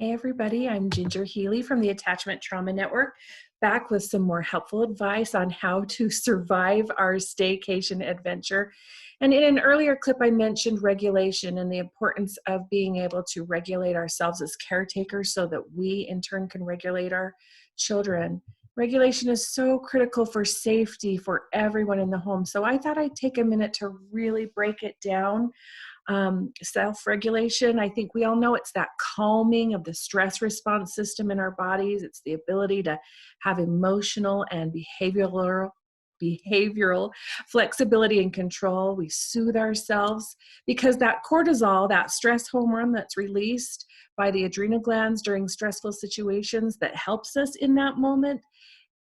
Hey everybody, I'm Ginger Healy from the Attachment Trauma Network, back with some more helpful advice on how to survive our staycation adventure. And in an earlier clip, I mentioned regulation and the importance of being able to regulate ourselves as caretakers so that we in turn can regulate our children. Regulation is so critical for safety for everyone in the home. So I thought I'd take a minute to really break it down. Self-regulation, I think we all know it's that calming of the stress response system in our bodies. It's the ability to have emotional and behavioral flexibility and control. We soothe ourselves because that cortisol, that stress hormone that's released by the adrenal glands during stressful situations, that helps us in that moment.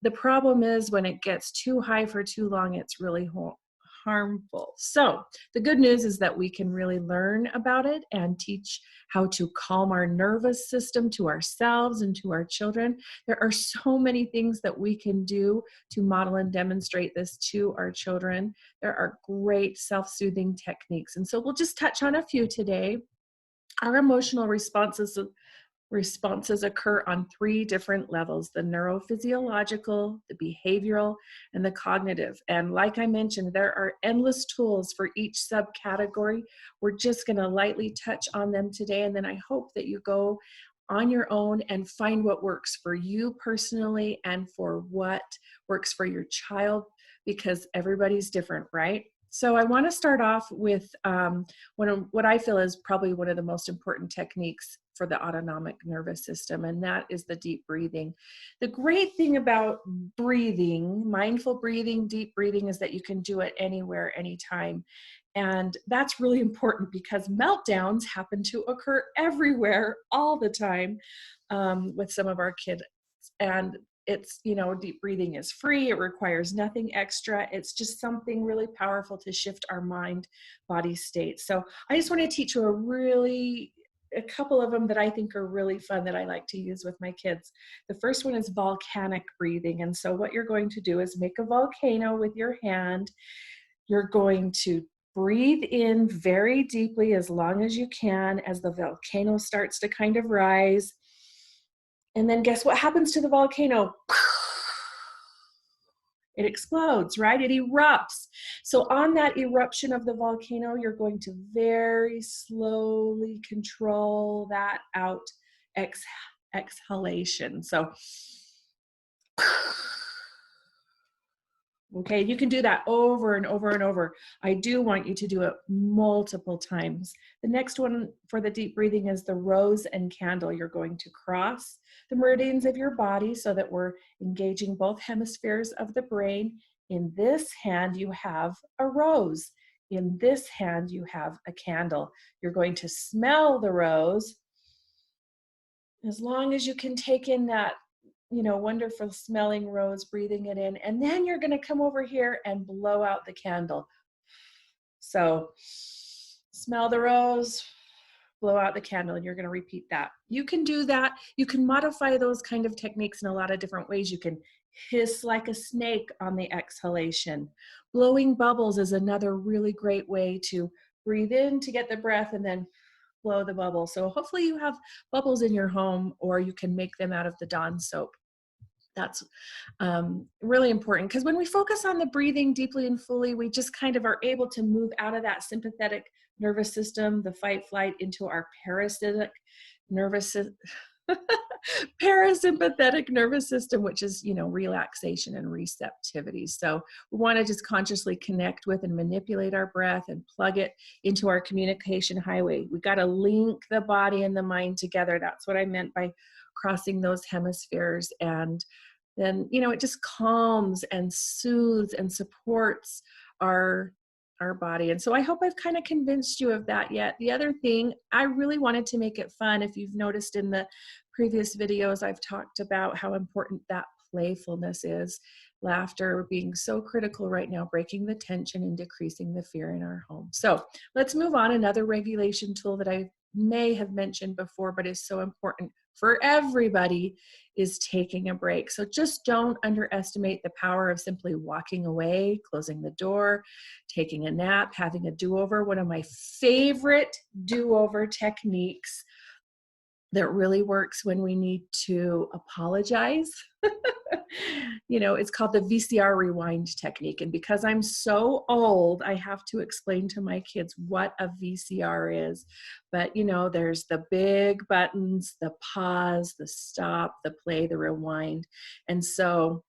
The problem is when it gets too high for too long, it's really harmful. So the good news is that we can really learn about it and teach how to calm our nervous system to ourselves and to our children. There are so many things that we can do to model and demonstrate this to our children. There are great self-soothing techniques. And so we'll just touch on a few today. Our emotional responses occur on three different levels: the neurophysiological, the behavioral, and the cognitive. And like I mentioned, there are endless tools for each subcategory. We're just going to lightly touch on them today, and then I hope that you go on your own and find what works for you personally and for what works for your child, because everybody's different, right? So I want to start off with what I feel is probably one of the most important techniques for the autonomic nervous system, and that is the deep breathing. The great thing about breathing, mindful breathing, deep breathing, is that you can do it anywhere, anytime. And that's really important because meltdowns happen to occur everywhere, all the time, with some of our kids. And it's, deep breathing is free. It requires nothing extra. It's just something really powerful to shift our mind body state. So I just want to teach you a couple of them that I think are really fun that I like to use with my kids. The first one is volcanic breathing. And so what you're going to do is make a volcano with your hand. You're going to breathe in very deeply as long as you can as the volcano starts to kind of rise. And then guess what happens to the volcano? It explodes, right? It erupts. So on that eruption of the volcano, you're going to very slowly control that out exhalation. So, okay, you can do that over and over and over. I do want you to do it multiple times. The next one for the deep breathing is the rose and candle. You're going to cross the meridians of your body so that we're engaging both hemispheres of the brain. In this hand, you have a rose. In this hand, you have a candle. You're going to smell the rose. As long as you can take in that wonderful smelling rose, breathing it in, and then you're going to come over here and blow out the candle. So smell the rose, blow out the candle, and you're going to repeat that. You can do that. You can modify those kind of techniques in a lot of different ways. You can hiss like a snake on the exhalation. Blowing bubbles is another really great way to breathe in to get the breath and then blow the bubble. So hopefully you have bubbles in your home, or you can make them out of the Dawn soap. That's really important, because when we focus on the breathing deeply and fully, we just kind of are able to move out of that sympathetic nervous system, the fight flight, into our parasympathetic nervous system, which is, relaxation and receptivity. So we want to just consciously connect with and manipulate our breath and plug it into our communication highway. We got to link the body and the mind together. That's what I meant by crossing those hemispheres. And then, it just calms and soothes and supports our body. And so I hope I've kind of convinced you of that yet. The other thing, I really wanted to make it fun. If you've noticed in the previous videos, I've talked about how important that playfulness is. Laughter being so critical right now, breaking the tension and decreasing the fear in our home. So let's move on. Another regulation tool that I may have mentioned before, but is so important for everybody, is taking a break. So just don't underestimate the power of simply walking away, closing the door, taking a nap, having a do-over. One of my favorite do-over techniques that really works when we need to apologize. It's called the VCR rewind technique. And because I'm so old, I have to explain to my kids what a VCR is. But, there's the big buttons, the pause, the stop, the play, the rewind. And so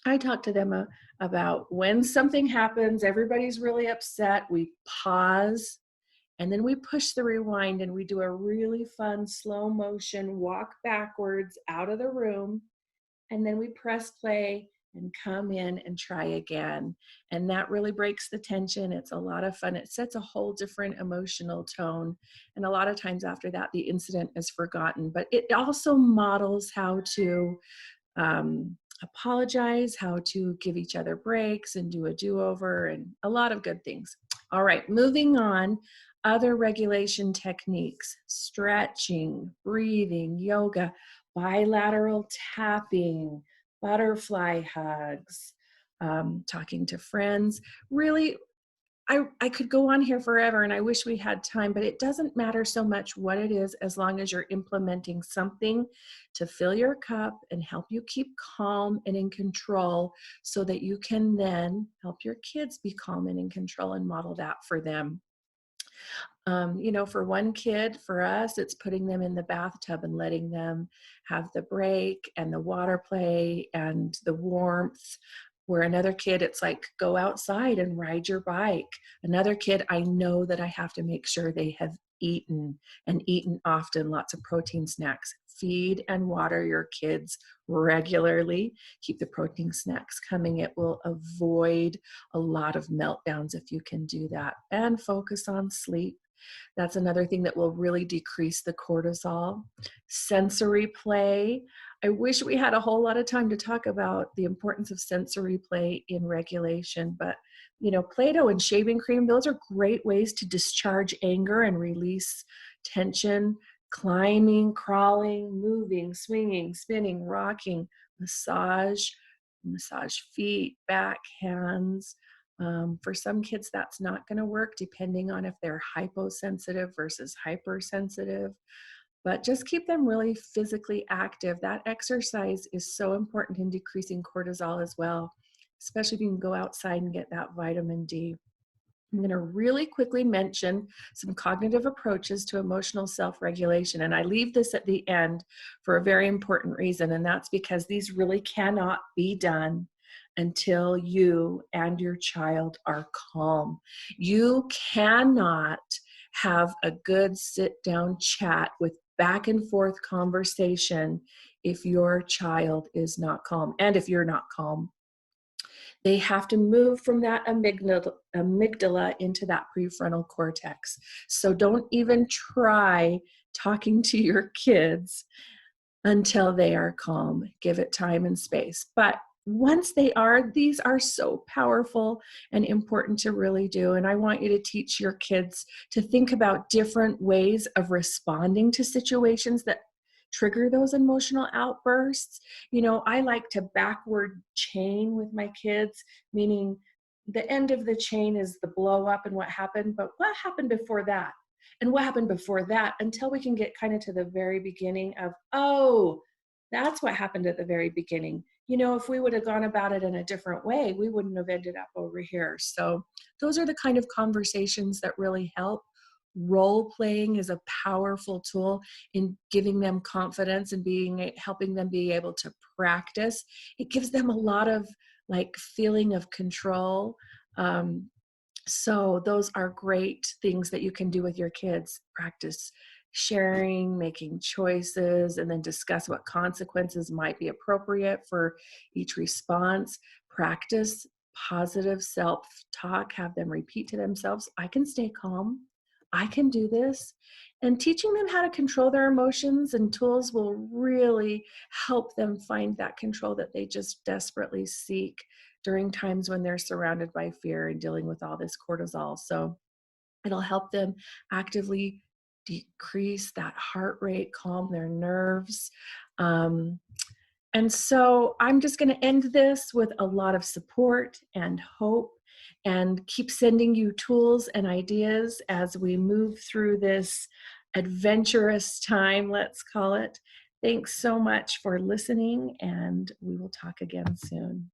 I talk to them about when something happens, everybody's really upset, we pause, and then we push the rewind and we do a really fun slow motion walk backwards out of the room. And then we press play and come in and try again. And that really breaks the tension. It's a lot of fun. It sets a whole different emotional tone. And a lot of times after that, the incident is forgotten. But it also models how to apologize, how to give each other breaks and do a do-over, and a lot of good things. All right, moving on. Other regulation techniques: stretching, breathing, yoga, bilateral tapping, butterfly hugs, talking to friends. Really, I could go on here forever, and I wish we had time, but it doesn't matter so much what it is as long as you're implementing something to fill your cup and help you keep calm and in control, so that you can then help your kids be calm and in control and model that for them. For one kid, for us, it's putting them in the bathtub and letting them have the break and the water play and the warmth. Where another kid, it's like, go outside and ride your bike. Another kid, I know that I have to make sure they have eaten, and eaten often, lots of protein snacks. Feed and water your kids regularly. Keep the protein snacks coming. It will avoid a lot of meltdowns if you can do that. And focus on sleep. That's another thing that will really decrease the cortisol. Sensory play. I wish we had a whole lot of time to talk about the importance of sensory play in regulation, but Play-Doh and shaving cream, those are great ways to discharge anger and release tension. Climbing, crawling, moving, swinging, spinning, rocking, massage feet, back, hands. For some kids, that's not going to work depending on if they're hyposensitive versus hypersensitive. But just keep them really physically active. That exercise is so important in decreasing cortisol as well, especially if you can go outside and get that vitamin D. I'm going to really quickly mention some cognitive approaches to emotional self-regulation. And I leave this at the end for a very important reason, and that's because these really cannot be done until you and your child are calm. You cannot have a good sit-down chat with back and forth conversation if your child is not calm, and if you're not calm. They have to move from that amygdala into that prefrontal cortex. So don't even try talking to your kids until they are calm. Give it time and space. But once they are, these are so powerful and important to really do. And I want you to teach your kids to think about different ways of responding to situations that trigger those emotional outbursts. I like to backward chain with my kids, meaning the end of the chain is the blow up and what happened, but what happened before that? And what happened before that, until we can get kind of to the very beginning of, oh, that's what happened at the very beginning. If we would have gone about it in a different way, we wouldn't have ended up over here. So those are the kind of conversations that really help. Role playing is a powerful tool in giving them confidence and helping them be able to practice. It gives them a lot of feeling of control. So those are great things that you can do with your kids. Practice sharing, making choices, and then discuss what consequences might be appropriate for each response. Practice positive self-talk. Have them repeat to themselves, I can stay calm. I can do this. And teaching them how to control their emotions and tools will really help them find that control that they just desperately seek during times when they're surrounded by fear and dealing with all this cortisol. So it'll help them actively decrease that heart rate, calm their nerves. And so I'm just going to end this with a lot of support and hope, and keep sending you tools and ideas as we move through this adventurous time, let's call it. Thanks so much for listening, and we will talk again soon.